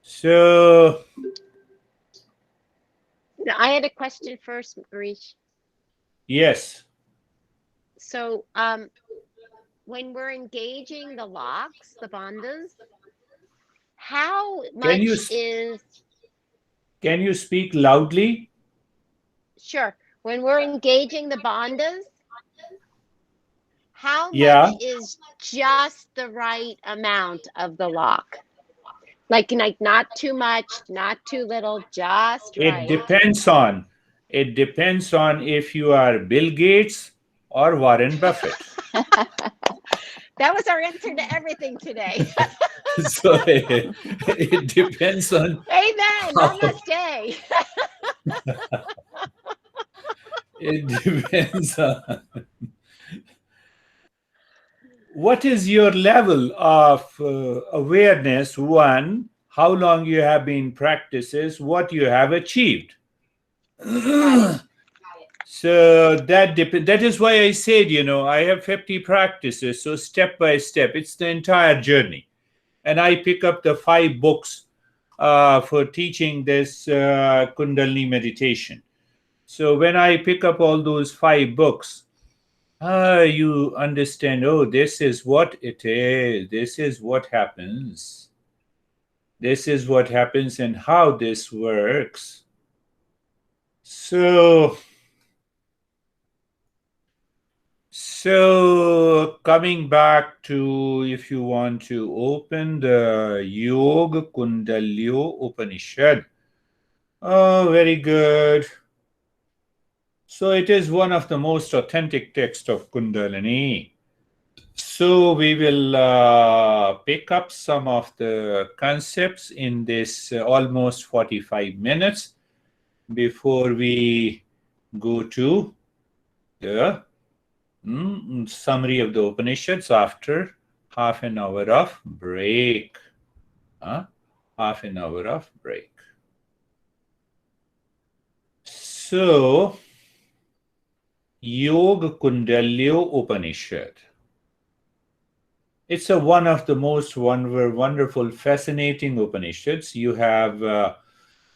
So, I had a question first, Girish. yes. So, when we're engaging the locks, the bandhas, how Can you much is can you speak loudly? sure? When we're engaging the bandhas, how Yeah. much is just the right amount of the lock? Like not too much, not too little, just It right. depends on it depends on if you are Bill Gates or Warren Buffett. That was our answer to everything today. So it depends on Amen. how Namaste. it depends on what is your level of awareness. One, how long you have been practices, what you have achieved. Got it. So that is why I said, I have 50 practices. So step by step, it's the entire journey. And I pick up the 5 books for teaching this Kundalini meditation. So when I pick up all those 5 books, you understand, oh, this is what it is. This is what happens. This is what happens and how this works. So coming back to, if you want to open the Yoga Kundalyo Upanishad. Oh, very good. So it is one of the most authentic texts of Kundalini. So we will pick up some of the concepts in this almost 45 minutes before we go to the summary of the Upanishads after half an hour of break. Half an hour of break. So, Yoga Kundalyo Upanishad. It's one of the most wonderful, fascinating Upanishads. You have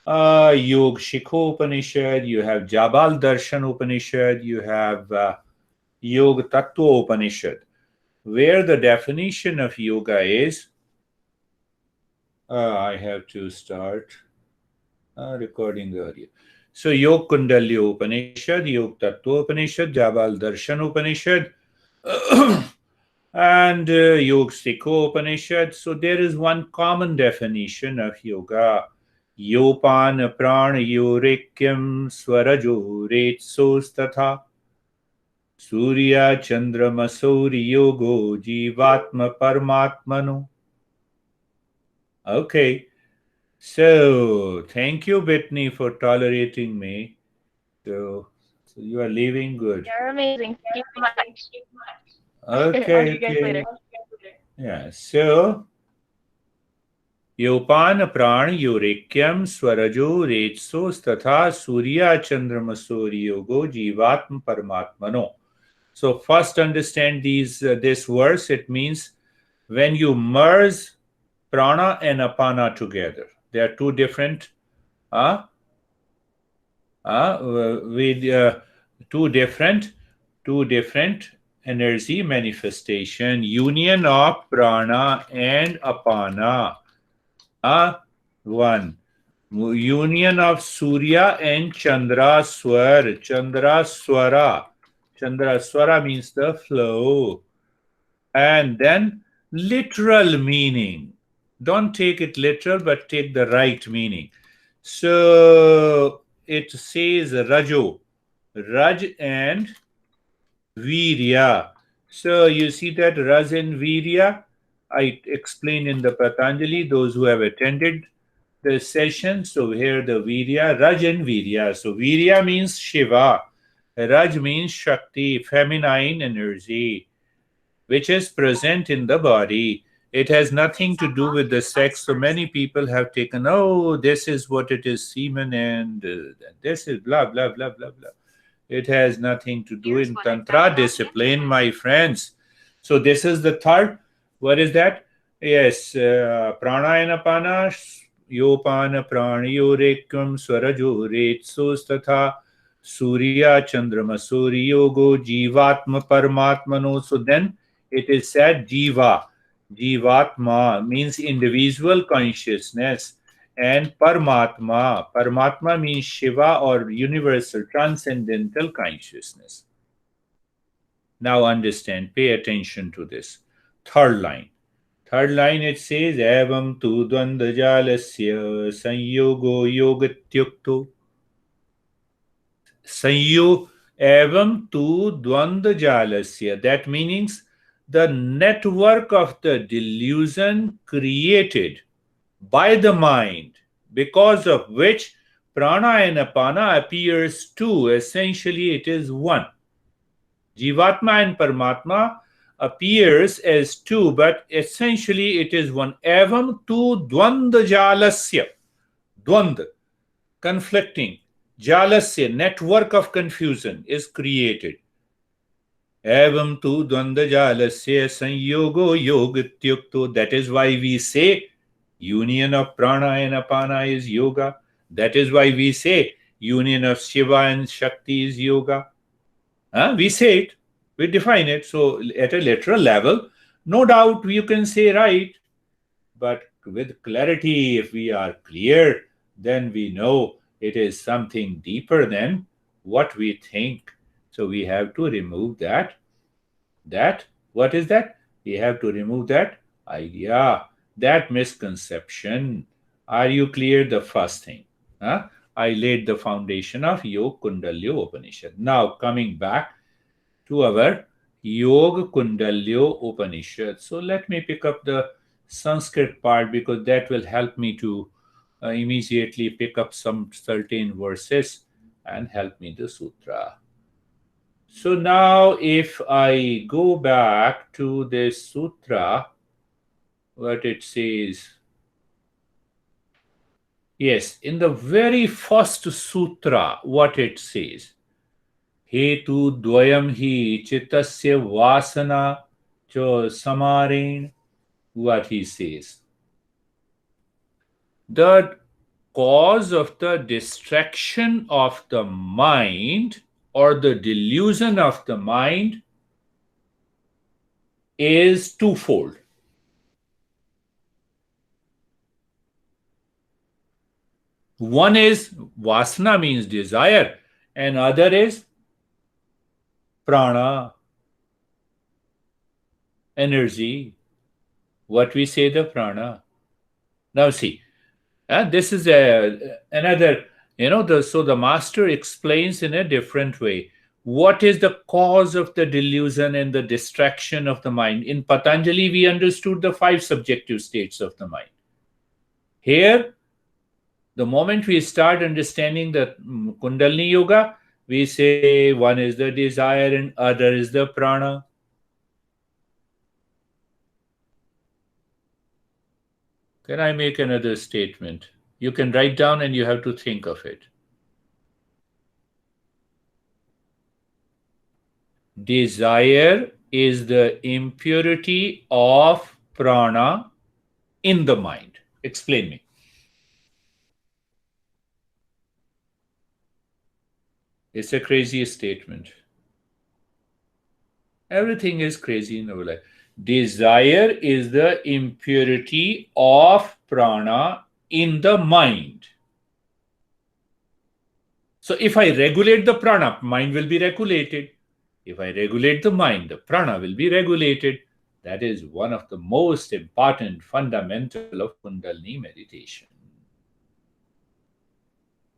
Yog Shikho Upanishad, you have Jabal Darshan Upanishad, you have Yoga Tattva Upanishad, where the definition of yoga is, I have to start recording earlier. So Yog Kundalyo Upanishad, Yog Tattva Upanishad, Jabal Darshan Upanishad, and Yog Sikho Upanishad. So there is one common definition of yoga. Yopan pran yorekyam swarajo retsos tatha Surya Chandra Masuri Yogo Jivatma Paramatmano. Okay. So thank you, Brittany, for tolerating me. So you are leaving good. You're amazing. Thank you so much. I'll Okay, see you guys later. Yeah. So Yopan pran yorekyam swarajo retsos tatha surya chandramasuri yogo jivatma paramatmano. So first understand this verse. It means when you merge prana and apana together, they are two different with two different energy manifestation, union of prana and apana. One union of Surya and Chandra Swar. Chandra Swara. Chandra Swara means the flow. And then literal meaning. Don't take it literal, but take the right meaning. So it says Rajo, Raj and Virya. So you see that Raj and Virya, I explained in the Patanjali, those who have attended the session. So here the Virya, Raj and Virya. So Virya means Shiva, Raj means Shakti, feminine energy, which is present in the body. It has nothing to do with the sex. So many people have taken, oh, this is what it is, semen, and this is blah, blah, blah, blah, blah. It has nothing to do in Tantra discipline, my friends. So this is the third. What is that? Yes, prana and apana, yopana pranayorekam swarajoretsos tatha surya chandrama suryogo jivatma paramatmano. So then it is said jiva. Jivatma means individual consciousness, and Paramatma. Paramatma means Shiva or universal transcendental consciousness. Now understand, pay attention to this. Third line. Third line it says, Evam tu dvandajalasya sanyogo yogatyukto. Evam tu dvandajalasya. That means the network of the delusion created by the mind, because of which prana and apana appears two. Essentially, it is one. Jivatma and Paramatma appears as two, but essentially it is one. Evam tu dvanda jalasya. Dvand, conflicting. Jalasya, network of confusion, is created. Evam tu dvanda jalasya sanyogo yogityukto. That is why we say union of prana and apana is yoga. That is why we say union of Shiva and Shakti is yoga. We say it, we define it. So at a literal level, no doubt you can say right, but with clarity, if we are clear, then we know it is something deeper than what we think. So we have to remove that. What is that? We have to remove that idea, that misconception. Are you clear? The first thing. I laid the foundation of Yog Kundalyo Upanishad. Now coming back to our Yog Kundalyo Upanishad. So let me pick up the Sanskrit part, because that will help me to immediately pick up some certain verses and help me the sutra. So now if I go back to this sutra, what it says. Yes, in the very first sutra, what it says. Hetu dvayam hi chittasya vasana cha samarin. What he says. The cause of the distraction of the mind or the delusion of the mind is twofold. One is vasana, means desire, and other is prana, energy. What we say, the prana. Now see, this is another, so the master explains in a different way. What is the cause of the delusion and the distraction of the mind? In Patanjali, we understood the 5 subjective states of the mind. Here, the moment we start understanding the Kundalini Yoga, we say one is the desire and other is the prana. Can I make another statement? You can write down and you have to think of it. Desire is the impurity of prana in the mind. Explain me. It's a crazy statement. Everything is crazy in our life. Desire is the impurity of prana in the mind. So if I regulate the prana, mind will be regulated. If I regulate the mind, the prana will be regulated. That is one of the most important fundamental of Kundalini meditation.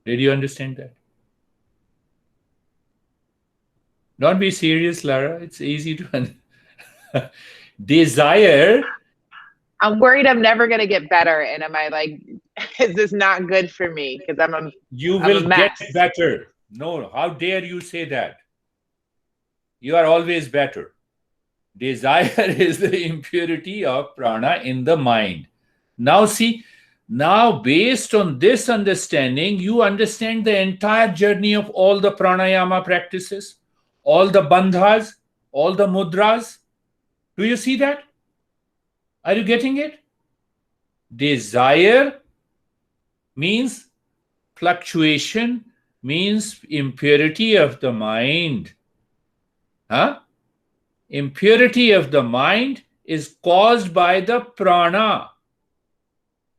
Did you understand that? Don't be serious, Lara. It's easy to desire. I'm worried I'm never going to get better. And am I like, is this not good for me? Because you will get better. No, how dare you say that? You are always better. Desire is the impurity of prana in the mind. Now see, based on this understanding, you understand the entire journey of all the pranayama practices, all the bandhas, all the mudras. Do you see that? Are you getting it? Desire means fluctuation, means impurity of the mind. Impurity of the mind is caused by the prana.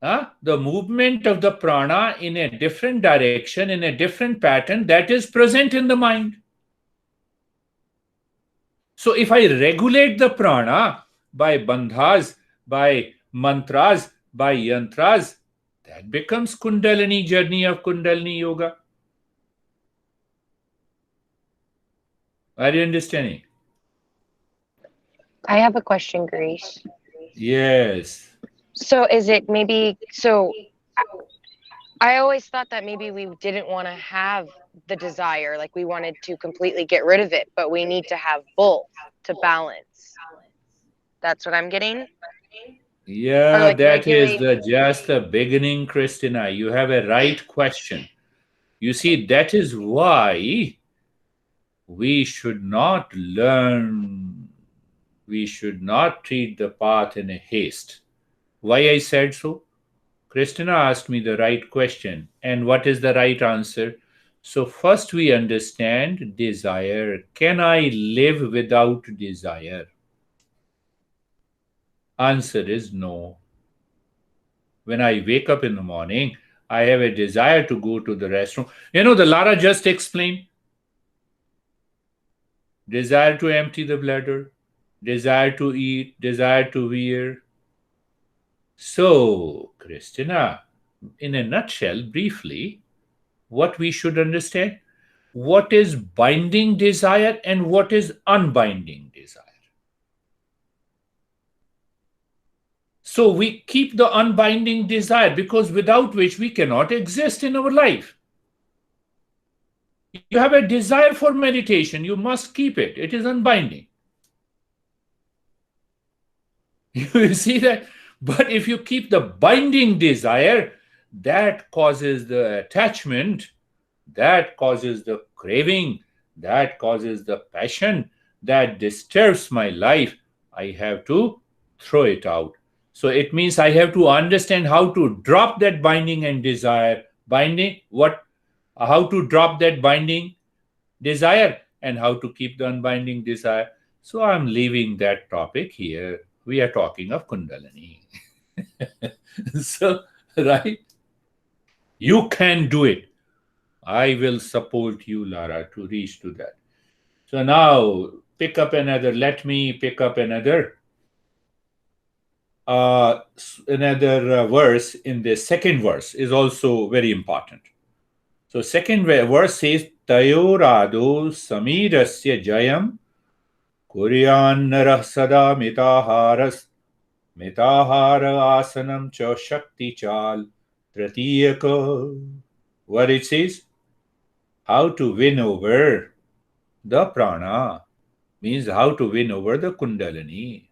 The movement of the prana in a different direction, in a different pattern that is present in the mind. So if I regulate the prana by bandhas, by mantras, by yantras, that becomes Kundalini journey of Kundalini yoga. Are you understanding? I have a question, Girish. Yes. So is it maybe, so I always thought that maybe we didn't want to have the desire, like we wanted to completely get rid of it, but we need to have both to balance. That's what I'm getting? Yeah, Or like that is regulate. just the beginning, Christina. You have a right question. You see, that is why we should not learn, we should not treat the path in a haste. Why I said so? Christina asked me the right question. And what is the right answer? So, first we understand desire. Can I live without desire? Answer is no. When I wake up in the morning, I have a desire to go to the restroom. You know, the Lara just explained desire to empty the bladder, desire to eat, desire to wear. So, Christina, in a nutshell, briefly, what we should understand, what is binding desire and what is unbinding desire. So we keep the unbinding desire because without which we cannot exist in our life. You have a desire for meditation, you must keep it. It is unbinding. You see that? But if you keep the binding desire, that causes the attachment, that causes the craving, that causes the passion, that disturbs my life. I have to throw it out. So it means I have to understand how to drop that binding and desire. Binding, what? How to drop that binding desire and how to keep the unbinding desire. So I'm leaving that topic here. We are talking of Kundalini. So, right? You can do it. I will support you, Lara, to reach to that. So now let me pick up another verse in the second verse is also very important. So second verse says, Tayorado samirasya jayam kuryan sada mitaharas mitahara asanam cha shakti chal tratiyaka. What it says? How to win over the prana means how to win over the Kundalini.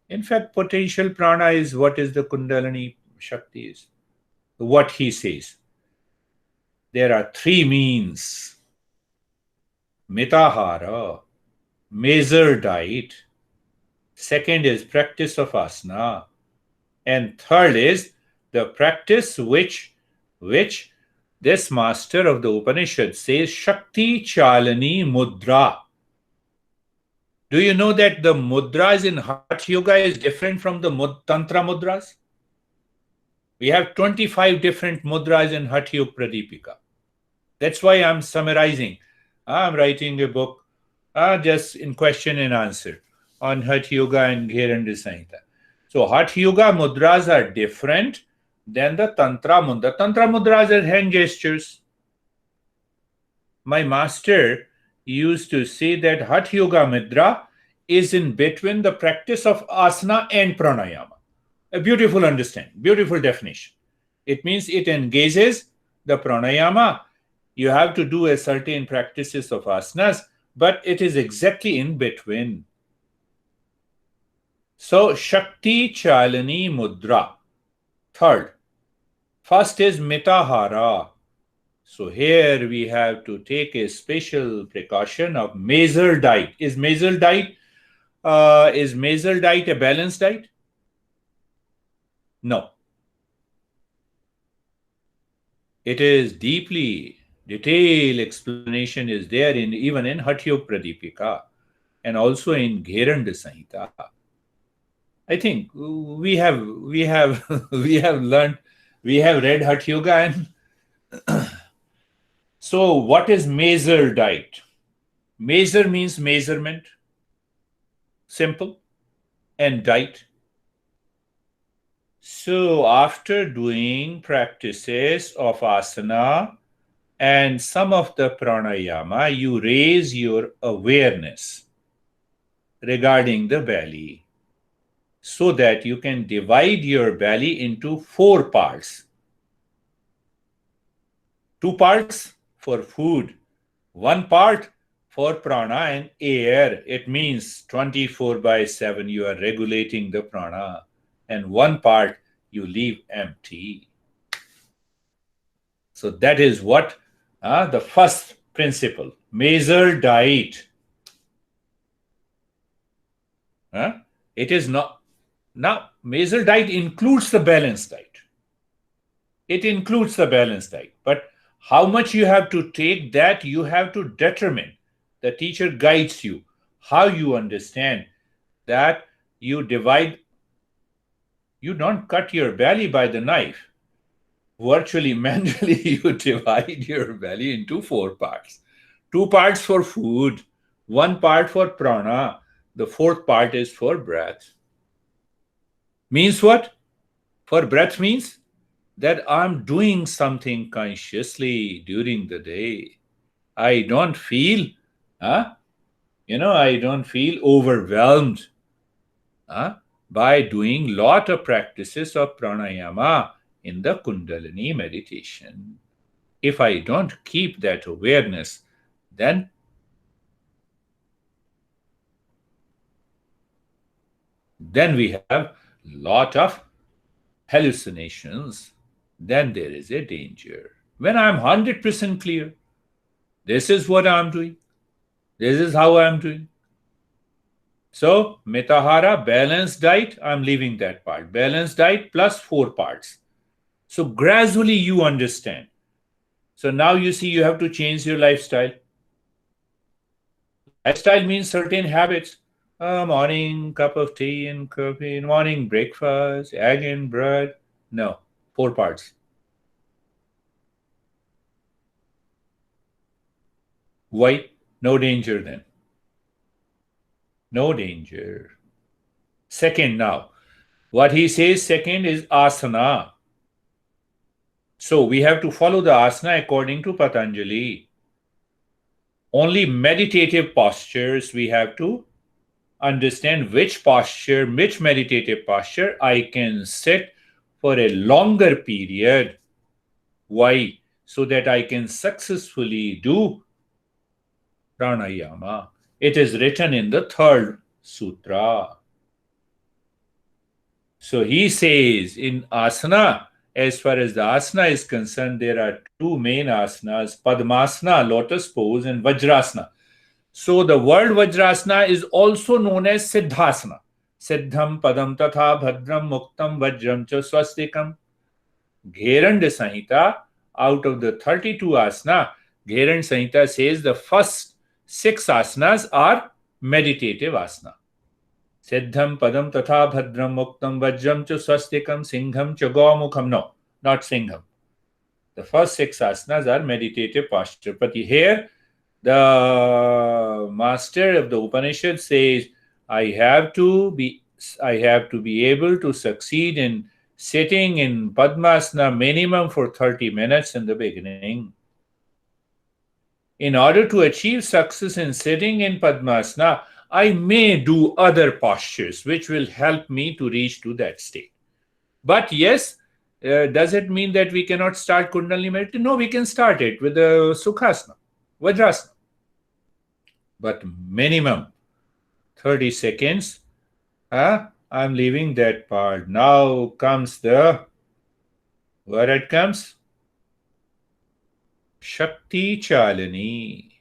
In fact, potential prana is what is the Kundalini Shakti is. What he says. There are three means. Mitahara, measured diet. Second is practice of asana. And third is the practice which this master of the Upanishad says, Shakti Chalani Mudra. Do you know that the mudras in Hatha Yoga is different from the Tantra mudras? We have 25 different mudras in Hatha Yoga Pradipika. That's why I'm summarizing. I'm writing a book just in question and answer on Hatha Yoga and Gheranda Samhita. So Hatha Yoga mudras are different than the Tantra mudra. The Tantra mudras are hand gestures. My master used to say that Hatha Yoga mudra is in between the practice of asana and pranayama. A beautiful understanding, beautiful definition. It means it engages the pranayama. You have to do a certain practices of asanas, but it is exactly in between. So Shakti Chalani Mudra. Third. First is Mitahara. So here we have to take a special precaution of measured diet. Is measured diet a balanced diet? No. it is deeply detailed explanation is there in even in Hathyog Pradipika and also in Gheranda Samhita. I think we have we have learned, we have read Hatha Yoga. And so what is measure diet? Measure means measurement, simple, and diet. So after doing practices of asana and some of the pranayama, you raise your awareness regarding the belly so that you can divide your belly into 4 parts. 2 parts for food, 1 part for prana and air. It means 24/7 you are regulating the prana, and 1 part you leave empty. So that is what the first principle, measure diet. It is not. Now, measure diet includes the balanced diet. It includes the balanced diet. But how much you have to take, that you have to determine. The teacher guides you. How you understand that you divide, you don't cut your belly by the knife. Virtually, mentally, you divide your belly into 4 parts. 2 parts for food, 1 part for prana, the 4th part is for breath. Means what? For breath means that I'm doing something consciously during the day. I don't feel, I don't feel overwhelmed by doing lot of practices of pranayama in the Kundalini meditation. If I don't keep that awareness, then we have lot of hallucinations. Then there is a danger. When I'm 100% clear, this is what I'm doing, this is how I'm doing. So, Mitahara, balanced diet, I'm leaving that part. Balanced diet plus 4 parts. So, gradually you understand. So, now you see you have to change your lifestyle. Lifestyle means certain habits. Morning cup of tea and coffee, morning breakfast, egg and bread. No, 4 parts. Why? No danger then. No danger. Second, now, what he says second is asana. So we have to follow the asana according to Patanjali. Only meditative postures we have to understand which posture, which meditative posture I can sit for a longer period. Why? So that I can successfully do pranayama. It is written in the 3rd sutra. So he says in asana, as far as the asana is concerned, there are 2 main asanas, Padmasana, lotus pose, and Vajrasana. So the word Vajrasana is also known as Siddhasana. Siddham padam tatha bhadram muktam vajram cha swastikam. Gheranda Samhita, out of the 32 asana, Gheranda Samhita says the first 6 asanas are meditative asana. Siddham padam tatha bhadram muktam vajram cha swastikam singham cha gomukham. No, not singham. The first 6 asanas are meditative posture. But here, the master of the Upanishad says, I have to be able to succeed in sitting in Padmasana minimum for 30 minutes in the beginning. In order to achieve success in sitting in Padmasana, I may do other postures which will help me to reach to that state. But yes, does it mean that we cannot start Kundalini meditation? No, we can start it with the Sukhasana, Vajrasana. But minimum 30 seconds. I'm leaving that part. Now comes the, where it comes? Shakti Chalani.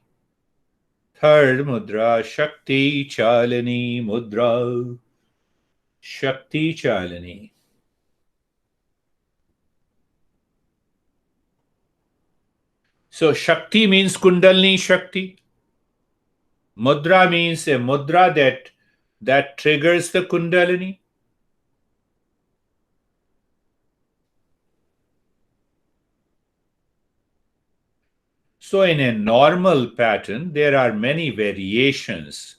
3rd mudra, Shakti Chalani mudra. Shakti Chalani. So Shakti means Kundalini Shakti. Mudra means a mudra that triggers the Kundalini. So in a normal pattern, there are many variations.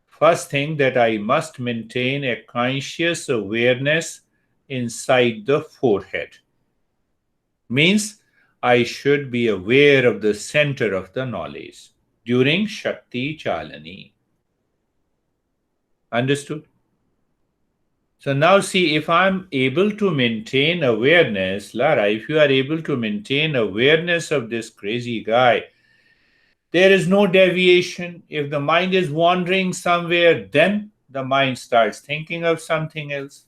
First thing, that I must maintain a conscious awareness inside the forehead. Means I should be aware of the center of the knowledge during Shakti Chalani. Understood? So now see, if I'm able to maintain awareness, Lara, if you are able to maintain awareness of this crazy guy, there is no deviation. If the mind is wandering somewhere, then the mind starts thinking of something else.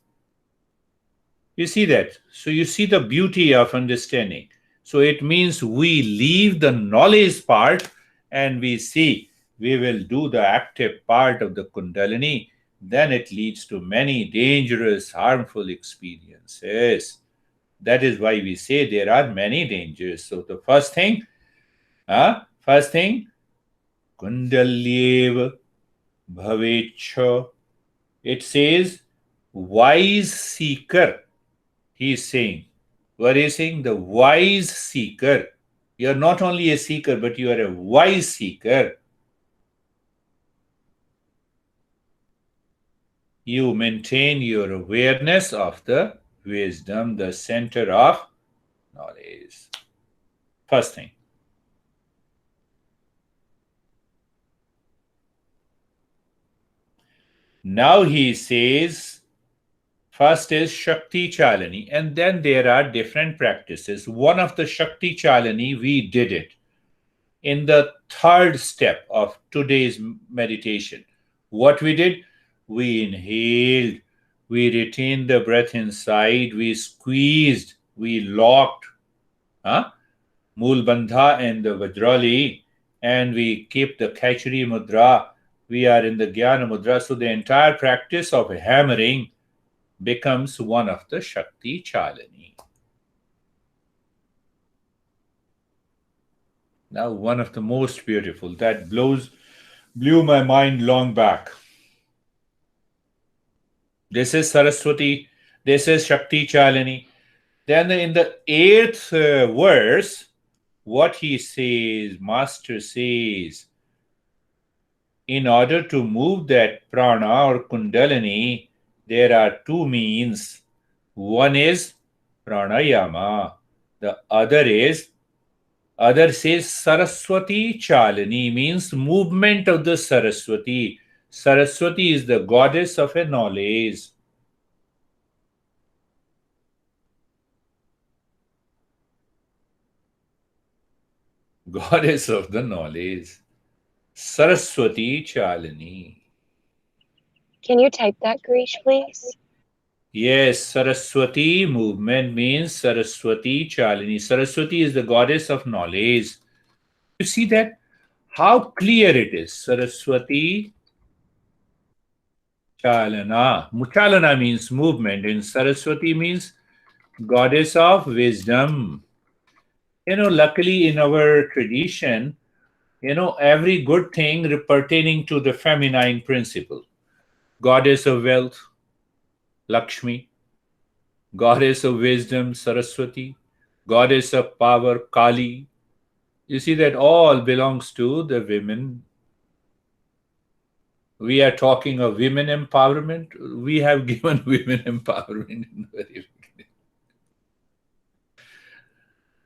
You see that? So you see the beauty of understanding. So it means we leave the knowledge part and we see we will do the active part of the Kundalini. Then it leads to many dangerous, harmful experiences. That is why we say there are many dangers. So the first thing, Kundalyev Bhavecha. It says, wise seeker. He is saying, what is saying? The wise seeker. You are not only a seeker, but you are a wise seeker. You maintain your awareness of the wisdom, the center of knowledge. First thing. Now he says, first is Shakti Chalani, and then there are different practices. One of the Shakti Chalani, we did it in the third step of today's meditation. What we did? We inhaled, we retained the breath inside, we squeezed, we locked Mool Bandha and the Vajrali, and we keep the Khachari Mudra. We are in the Jnana Mudra. So the entire practice of hammering becomes one of the Shakti Chalani. Now, one of the most beautiful that blew my mind long back. This is Saraswati. This is Shakti Chalani. Then in the 8th verse, what he says, Master says, in order to move that prana or Kundalini, there are two means. One is pranayama. The other says Saraswati Chalani, means movement of the Saraswati. Saraswati is the goddess of a knowledge. Goddess of the knowledge. Saraswati Chalani. Can you type that, Girish, please? Yes, Saraswati movement means Saraswati Chalani. Saraswati is the goddess of knowledge. You see that? How clear it is. Saraswati Chalana. Chalana means movement, and Saraswati means goddess of wisdom. Luckily in our tradition, every good thing pertaining to the feminine principle. Goddess of wealth, Lakshmi. Goddess of wisdom, Saraswati. Goddess of power, Kali. You see that all belongs to the women. We are talking of women empowerment. We have given women empowerment in the very beginning.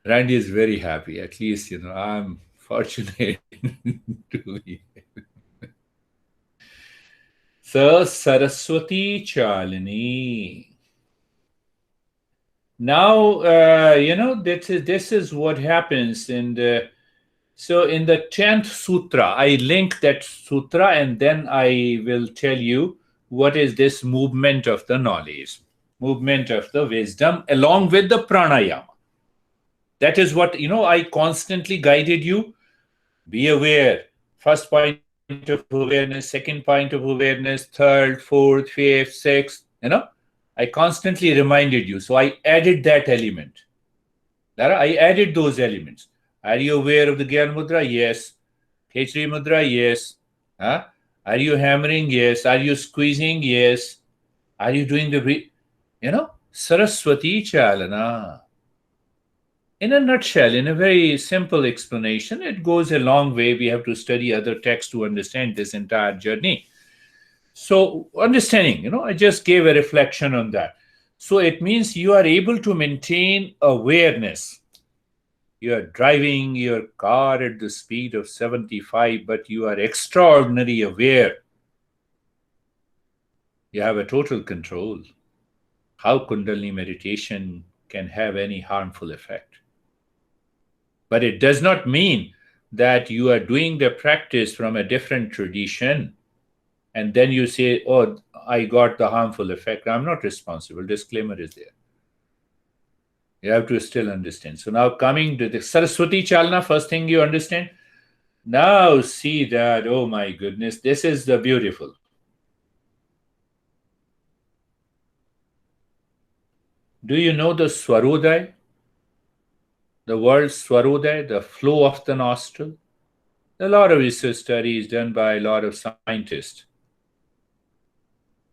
Randy is very happy. At least, I'm fortunate to be. So, Saraswati Chalani. Now, this is what happens in the 10th sutra. I link that sutra and then I will tell you what is this movement of the knowledge, movement of the wisdom along with the pranayama. That is what, I constantly guided you. Be aware. First point of awareness, second point of awareness, third, fourth, fifth, sixth, I constantly reminded you. So I added that element. Lara, I added those elements. Are you aware of the Gyan Mudra? Yes. Khechri Mudra? Yes. Huh? Are you hammering? Yes. Are you squeezing? Yes. Are you doing the Saraswati Chalana? In a nutshell, in a very simple explanation, it goes a long way. We have to study other texts to understand this entire journey. So, understanding, I just gave a reflection on that. So, it means you are able to maintain awareness. You are driving your car at the speed of 75, but you are extraordinarily aware. You have a total control. How Kundalini meditation can have any harmful effect. But it does not mean that you are doing the practice from a different tradition and then you say, oh, I got the harmful effect. I'm not responsible. Disclaimer is there. You have to still understand. So now coming to the Saraswati Chalana, first thing you understand. Now see that, oh my goodness, this is the beautiful. Do you know the Swarodaya? The word Swarodaya, the flow of the nostril? A lot of research studies done by a lot of scientists.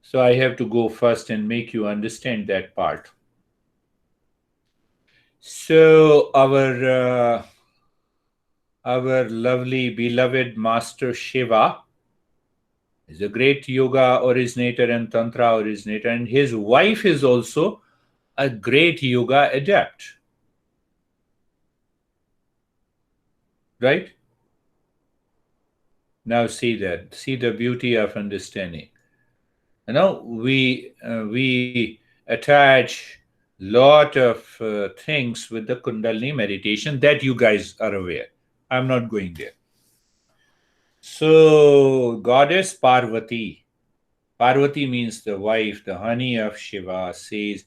So I have to go first and make you understand that part. So our lovely beloved Master Shiva is a great yoga originator and tantra originator, and his wife is also a great yoga adept. Right? Now see that. See the beauty of understanding. We attach lot of things with the Kundalini meditation that you guys are aware. I'm not going there. So, goddess Parvati. Parvati means the wife, the honey of Shiva, says,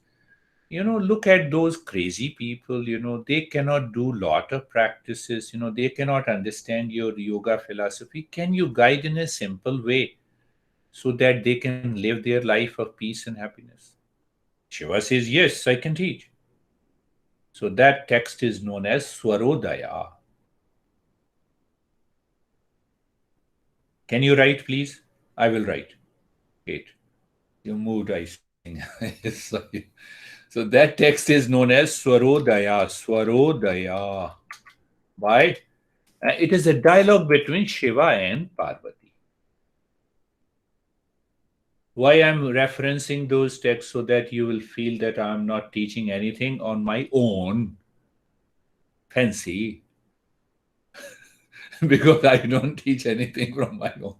look at those crazy people, they cannot do lot of practices, they cannot understand your yoga philosophy. Can you guide in a simple way so that they can live their life of peace and happiness? Shiva says, yes, I can teach. So that text is known as Swarodaya. Can you write, please? I will write. Great. You moved, I think. So that text is known as Swarodaya. Swarodaya. Why? It is a dialogue between Shiva and Parvati. Why I'm referencing those texts? So that you will feel that I'm not teaching anything on my own fancy. Because I don't teach anything from my own.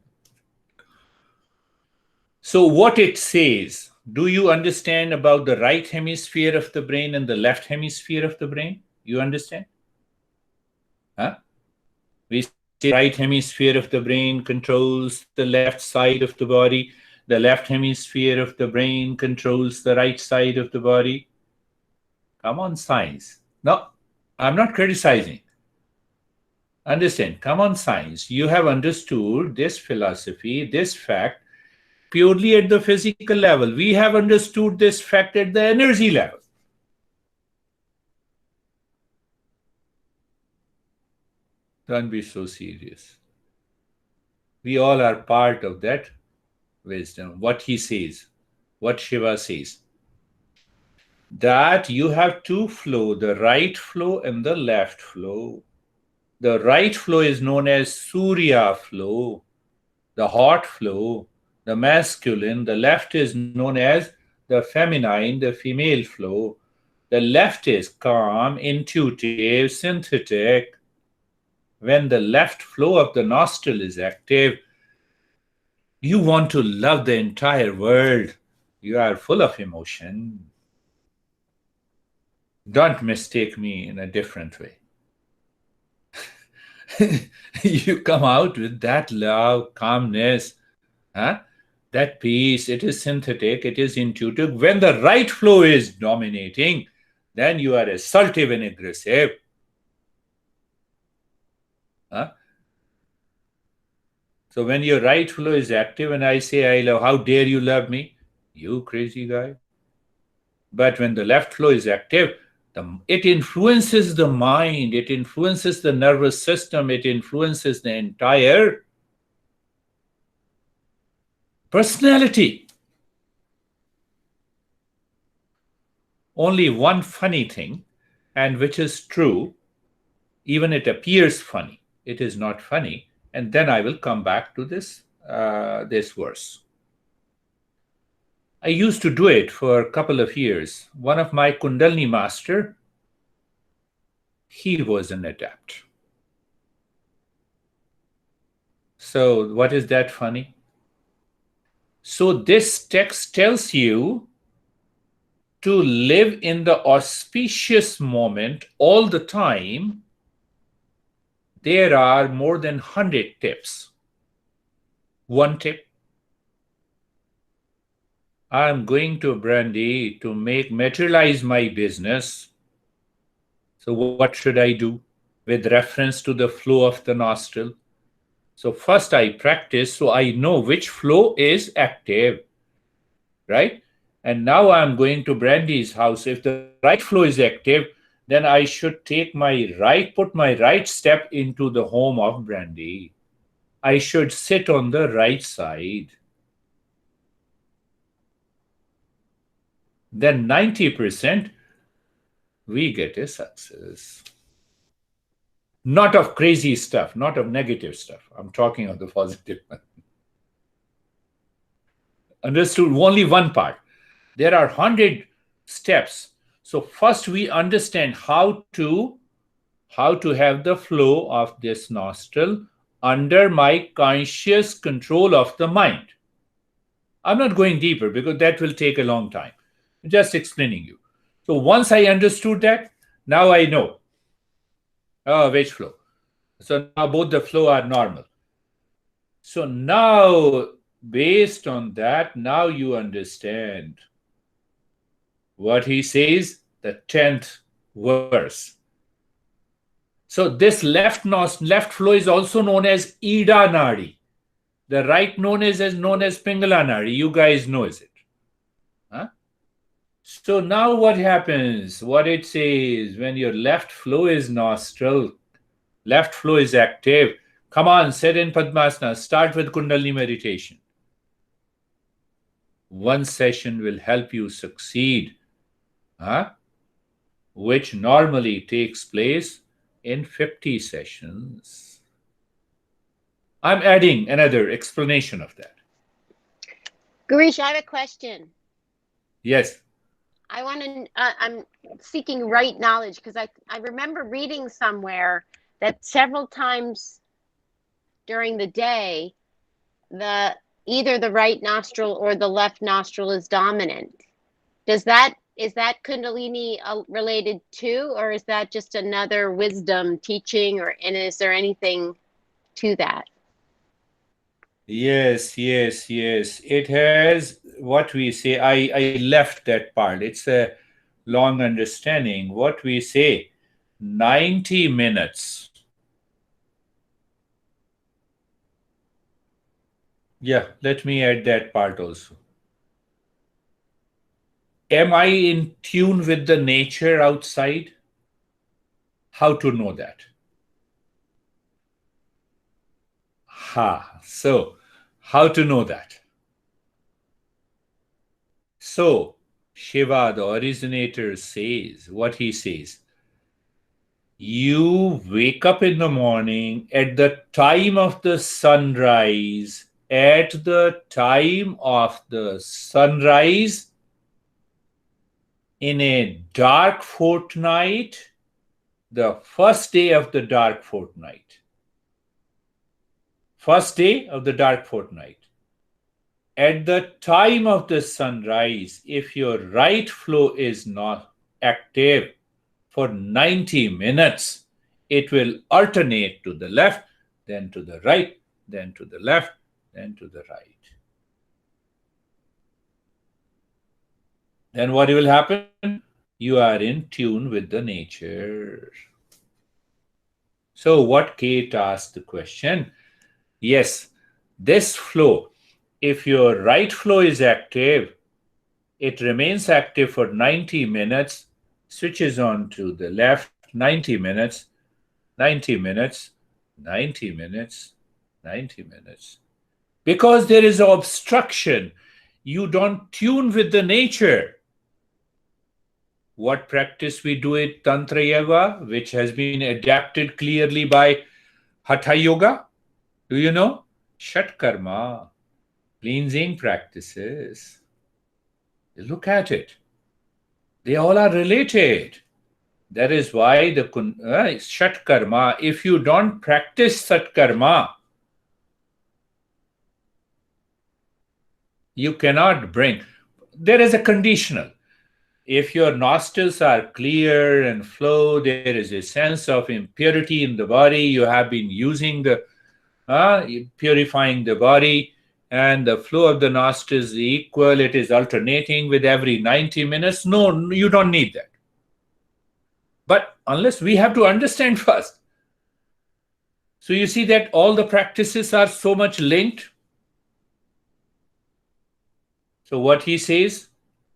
So what it says, do you understand about the right hemisphere of the brain and the left hemisphere of the brain? You understand? Huh? We say right hemisphere of the brain controls the left side of the body. The left hemisphere of the brain controls the right side of the body. Come on, science. No, I'm not criticizing. Understand, come on, science. You have understood this philosophy, this fact, purely at the physical level. We have understood this fact at the energy level. Don't be so serious. We all are part of that wisdom. What he says, what Shiva says, that you have two flow, the right flow and the left flow. The right flow is known as Surya flow, the hot flow, the masculine. The left is known as the feminine, the female flow. The left is calm, intuitive, synthetic. When the left flow of the nostril is active, you want to love the entire world. You are full of emotion. Don't mistake me in a different way. You come out with that love, calmness, that peace. It is synthetic, it is intuitive. When the right flow is dominating, then you are assertive and aggressive. So when your right flow is active and I say, I love, how dare you love me? You crazy guy. But when the left flow is active, It influences the mind, it influences the nervous system, it influences the entire personality. Only one funny thing, and which is true, even it appears funny, it is not funny. And then I will come back to this verse. I used to do it for a couple of years. One of my Kundalini master, he was an adept. So what is that funny? So this text tells you to live in the auspicious moment all the time. There are more than 100 tips. One tip: I'm going to Brandy to materialize my business. So what should I do? With reference to the flow of the nostril. So first I practice so I know which flow is active, right? And now I'm going to Brandy's house. If the right flow is active, then I should put my right step into the home of Brandy. I should sit on the right side. Then 90% we get a success. Not of crazy stuff, not of negative stuff. I'm talking of the positive one. Understood? Only one part. There are 100 steps. So first we understand how to have the flow of this nostril under my conscious control of the mind. I'm not going deeper because that will take a long time. I'm just explaining you. So once I understood that, now I know which flow. So now both the flow are normal. So now, based on that, now you understand what he says, the 10th verse. So this left flow is also known as Ida Nadi. The right known as Pingala Nadi. You guys know it. Huh? So now what happens? What it says, when your left flow is nostril, left flow is active. Come on, sit in Padmasana. Start with Kundalini meditation. One session will help you succeed, which normally takes place in 50 sessions. I'm adding another explanation of that. Girish, I have a question. Yes. I'm seeking right knowledge because I remember reading somewhere that several times during the day, either the right nostril or the left nostril is dominant. Is that Kundalini related too, or is that just another wisdom teaching, and is there anything to that? Yes. It has what we say. I left that part. It's a long understanding. What we say, 90 minutes. Yeah, let me add that part also. Am I in tune with the nature outside? How to know that? So, how to know that? So, Shiva, the originator, says, what he says, you wake up in the morning at the time of the sunrise. At the time of the sunrise, in a dark fortnight, the first day of the dark fortnight. First day of the dark fortnight. At the time of the sunrise, if your right flow is not active for 90 minutes, it will alternate to the left, then to the right, then to the left, then to the right. Then what will happen? You are in tune with the nature. So what Kate asked the question, yes, this flow, if your right flow is active, it remains active for 90 minutes. switches on to the left, 90 minutes, 90 minutes, 90 minutes, 90 minutes. Because there is obstruction, you don't tune with the nature. What practice we do it, Tantra Yoga, which has been adapted clearly by Hatha Yoga? Do you know? Shat Karma, cleansing practices. Look at it. They all are related. That is why the Shat Karma, if you don't practice Sat Karma, you cannot bring. There is a conditional. If your nostrils are clear and flow, there is a sense of impurity in the body. You have been using the purifying the body, and the flow of the nostrils is equal. It is alternating with every 90 minutes. No, you don't need that. But unless we have to understand first. So you see that all the practices are so much linked. So what he says,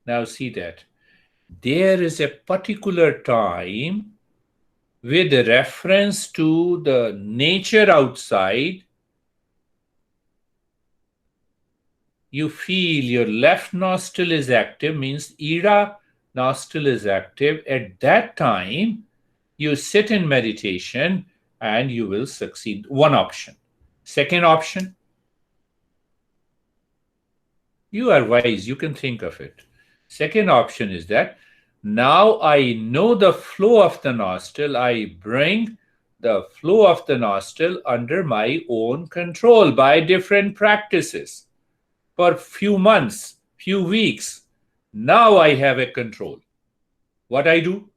now see that. There is a particular time with reference to the nature outside. You feel your left nostril is active, means Ida nostril is active. At that time, you sit in meditation and you will succeed. One option. Second option, you are wise, you can think of it. Second option is that now I know the flow of the nostril, I bring the flow of the nostril under my own control by different practices. For few months, few weeks, now I have a control. What I do?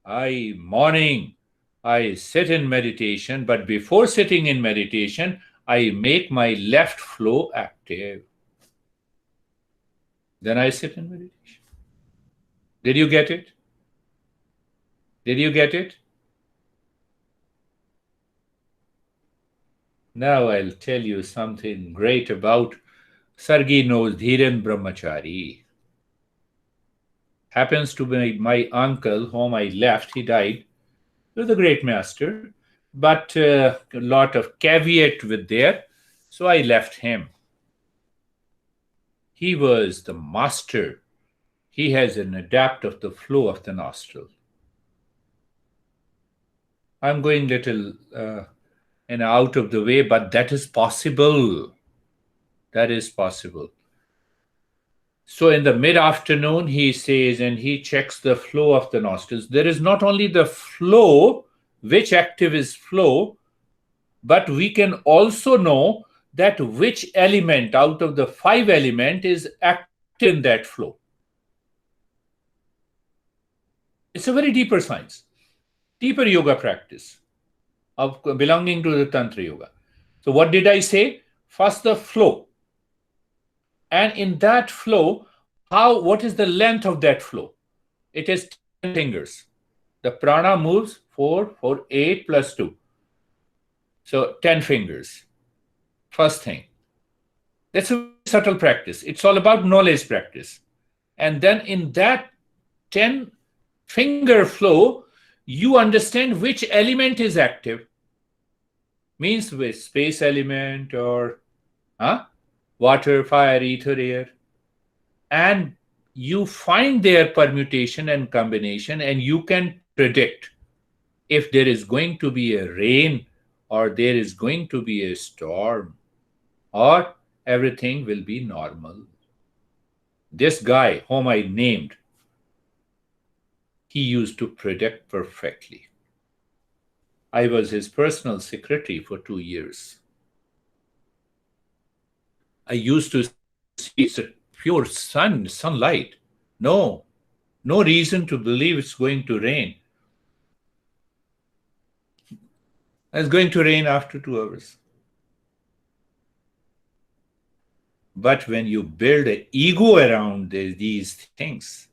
Morning, I sit in meditation, but before sitting in meditation, I make my left flow active. Then I sit in meditation. Did you get it? Did you get it? Now I'll tell you something great about Sargi knows Dhiren Brahmachari. Happens to be my uncle, whom I left. He died. He was a great master, but a lot of caveat with there. So I left him. He was the master. He has an adapt of the flow of the nostril. I'm going little out of the way, but that is possible. That is possible. So in the mid-afternoon, he says, and he checks the flow of the nostrils. There is not only the flow, which active is flow, but we can also know that which element out of the 5 elements is active in that flow. It's a very deeper science, deeper yoga practice of belonging to the Tantra Yoga. So what did I say? First, the flow. And in that flow, what is the length of that flow? It is 10 fingers. The prana moves 4, 8 plus 2. So 10 fingers. First thing. That's a subtle practice. It's all about knowledge practice. And then in that 10 finger flow, you understand which element is active. Means with space element or water, fire, ether, air. And you find their permutation and combination, and you can predict if there is going to be a rain or there is going to be a storm or everything will be normal. This guy whom I named, he used to predict perfectly. I was his personal secretary for 2 years. I used to see it's a pure sunlight. No reason to believe it's going to rain. It's going to rain after 2 hours. But when you build an ego around these things,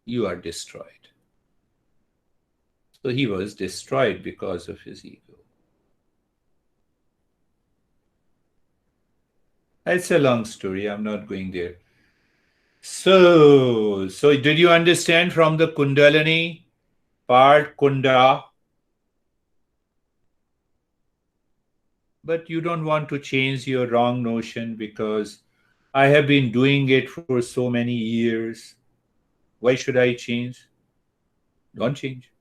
you are destroyed. So he was destroyed because of his ego. It's a long story. I'm not going there. So did you understand from the Kundalini part, Kunda? But you don't want to change your wrong notion because I have been doing it for so many years. Why should I change? Don't change.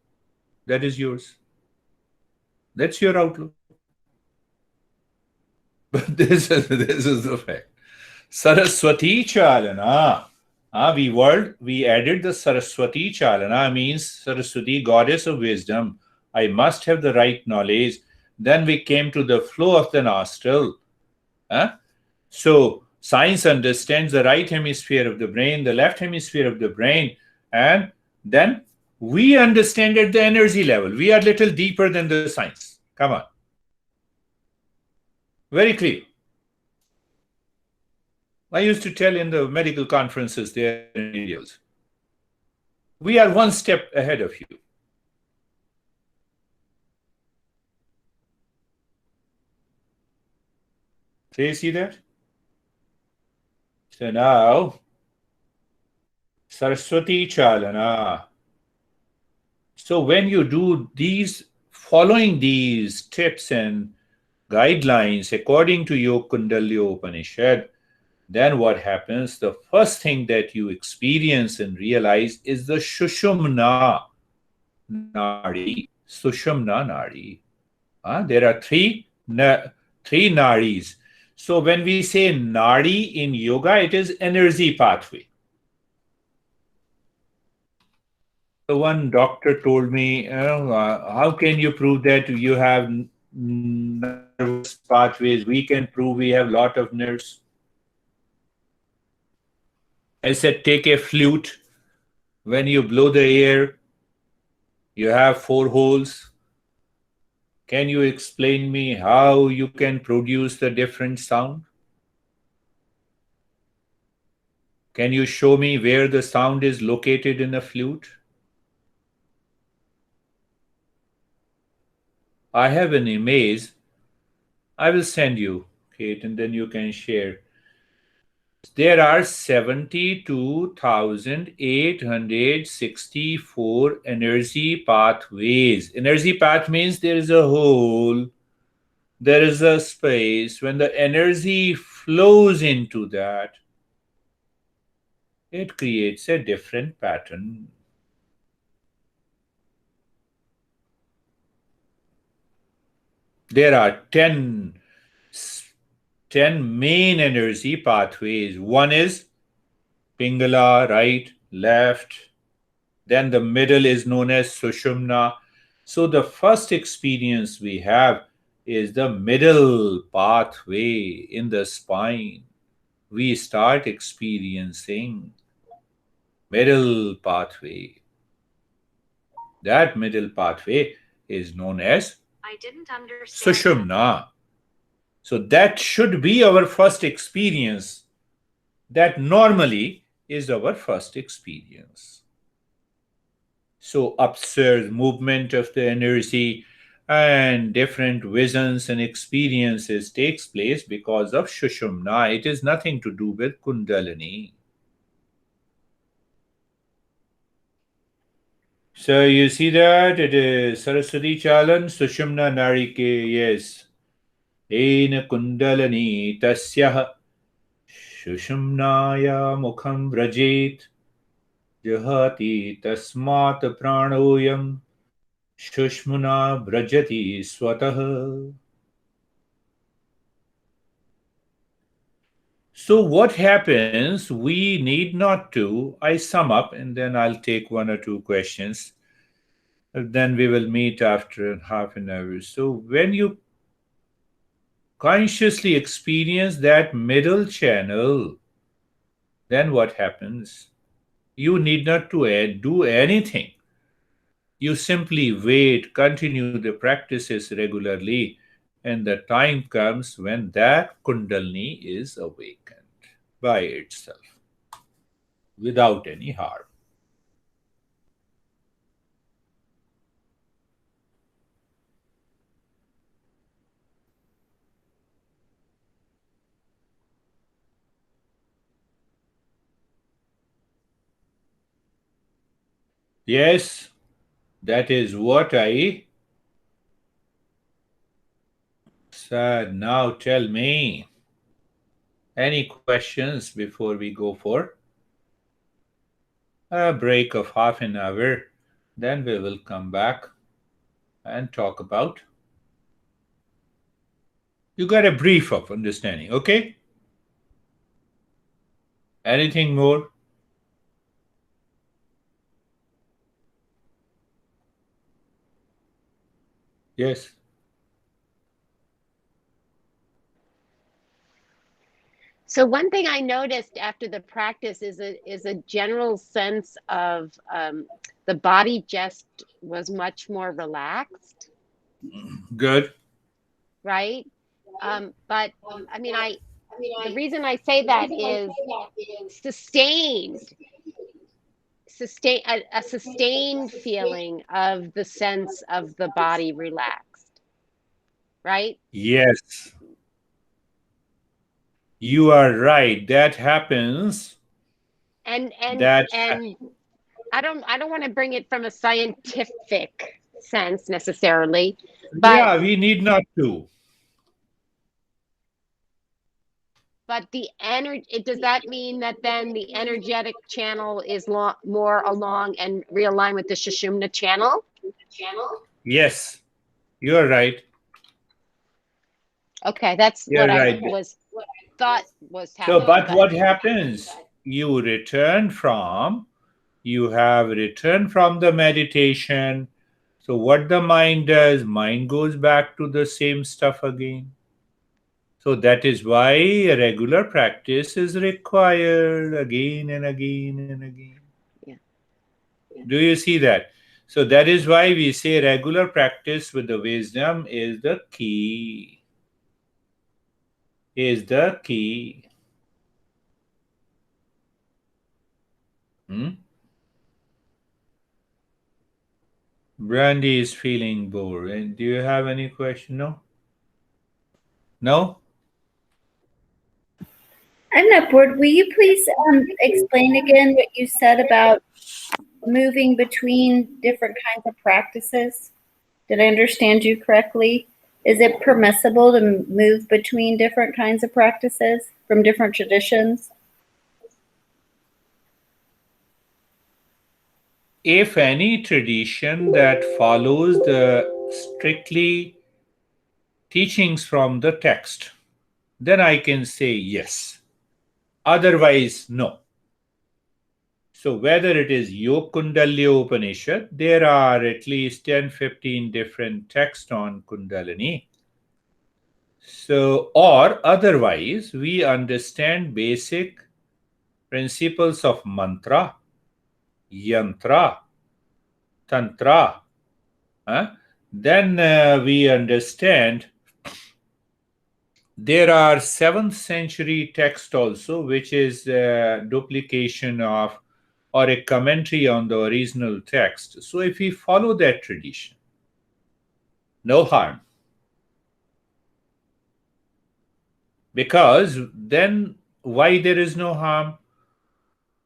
That is yours. That's your outlook. But this is the fact. Saraswati Chalana. We added the Saraswati Chalana, means Saraswati, goddess of wisdom. I must have the right knowledge. Then we came to the flow of the nostril. Huh? So science understands the right hemisphere of the brain, the left hemisphere of the brain, and then we understand at the energy level. We are little deeper than the science. Come on. Very clear. I used to tell in the medical conferences there in videos, we are one step ahead of you. So you see that? So now, Saraswati Chalana. So when you do these, following these tips and guidelines according to your Kundalyo Upanishad, then what happens? The first thing that you experience and realize is the Shushumna Nadi. Sushumna Nadi. There are three nadis. So when we say nadi in yoga, it is energy pathway. The one doctor told me, how can you prove that you have nervous pathways? We can prove we have lot of nerves. I said, take a flute. When you blow the air, you have 4 holes. Can you explain me how you can produce the different sound? Can you show me where the sound is located in a flute? I have an image. I will send you, Kate, and then you can share. There are 72,864 energy pathways. Energy path means there is a hole, there is a space. When the energy flows into that, it creates a different pattern. There are 10 main energy pathways. One is Pingala, right, left. Then the middle is known as Sushumna. So the first experience we have is the middle pathway in the spine. We start experiencing middle pathway. That middle pathway is known as Sushumna. So that should be our first experience. That normally is our first experience. So upsurge movement of the energy and different visions and experiences takes place because of Shushumna. It is nothing to do with Kundalini. So you see that it is Saraswati Chalan, Sushumna Narike, yes. Ena Kundalini Tasyah Shushumnaya Mukham Vrajet Jahati Tasmat Pranoyam Shushmuna Vrajati Swatah. So what happens? We need not to. I sum up and then I'll take 1 or 2 questions. Then we will meet after half an hour. So when you consciously experience that middle channel, then what happens? You need not to do anything. You simply wait, continue the practices regularly, and the time comes when that Kundalini is awakened by itself without any harm. Yes, that is what I said. Now tell me, any questions before we go for a break of half an hour? Then we will come back and talk about. You got a brief of understanding, okay? Anything more? Yes. So one thing I noticed after the practice is a general sense of the body just was much more relaxed, Good. right? But I mean, the reason I say that is a sustained feeling of the sense of the body relaxed, right? Yes. You are right. That happens. And That I don't want to bring it from a scientific sense necessarily, but yeah, we need not to. the energy, does that mean that then the energetic channel is more along and realign with the Sushumna channel? Yes, you are right. Okay, that's You're what I right. thought was So, happening. but what happens? You have returned from the meditation. So, what the mind does, mind goes back to the same stuff again. So, that is why a regular practice is required again and again and again. Yeah. Do you see that? So, that is why we say regular practice with the wisdom is the key. Is the key. Hmm? Brandy is feeling bored. And do you have any question? No? No? I'm not bored. Will you please explain again what you said about moving between different kinds of practices? Did I understand you correctly? Is it permissible to move between different kinds of practices from different traditions? If any tradition that follows the strictly teachings from the text, then I can say yes. Otherwise, no. So whether it is Kundalyo Upanishad, there are at least 10-15 different texts on Kundalini. So, or otherwise, we understand basic principles of mantra, yantra, tantra. Then we understand there are 7th century text also, which is a duplication of or a commentary on the original text. So if we follow that tradition, no harm. Because then why there is no harm?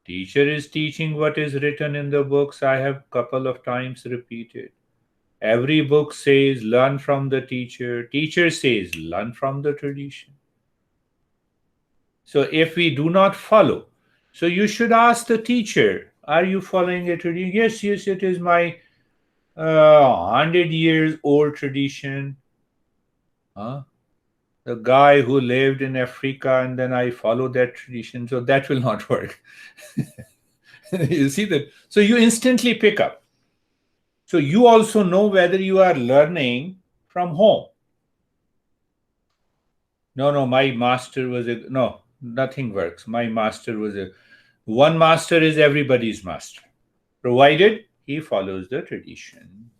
Teacher is teaching what is written in the books. I have couple of times repeated. Every book says learn from the teacher. Teacher says learn from the tradition. So if we do not follow, so you should ask the teacher, are you following a tradition? Yes, yes, it is my 100 years old tradition. Huh? The guy who lived in Africa and then I follow that tradition. So that will not work. You see that? So you instantly pick up. So you also know whether you are learning from home. No, my master was a, no, nothing works. My master was a, one master is everybody's master, provided he follows the tradition.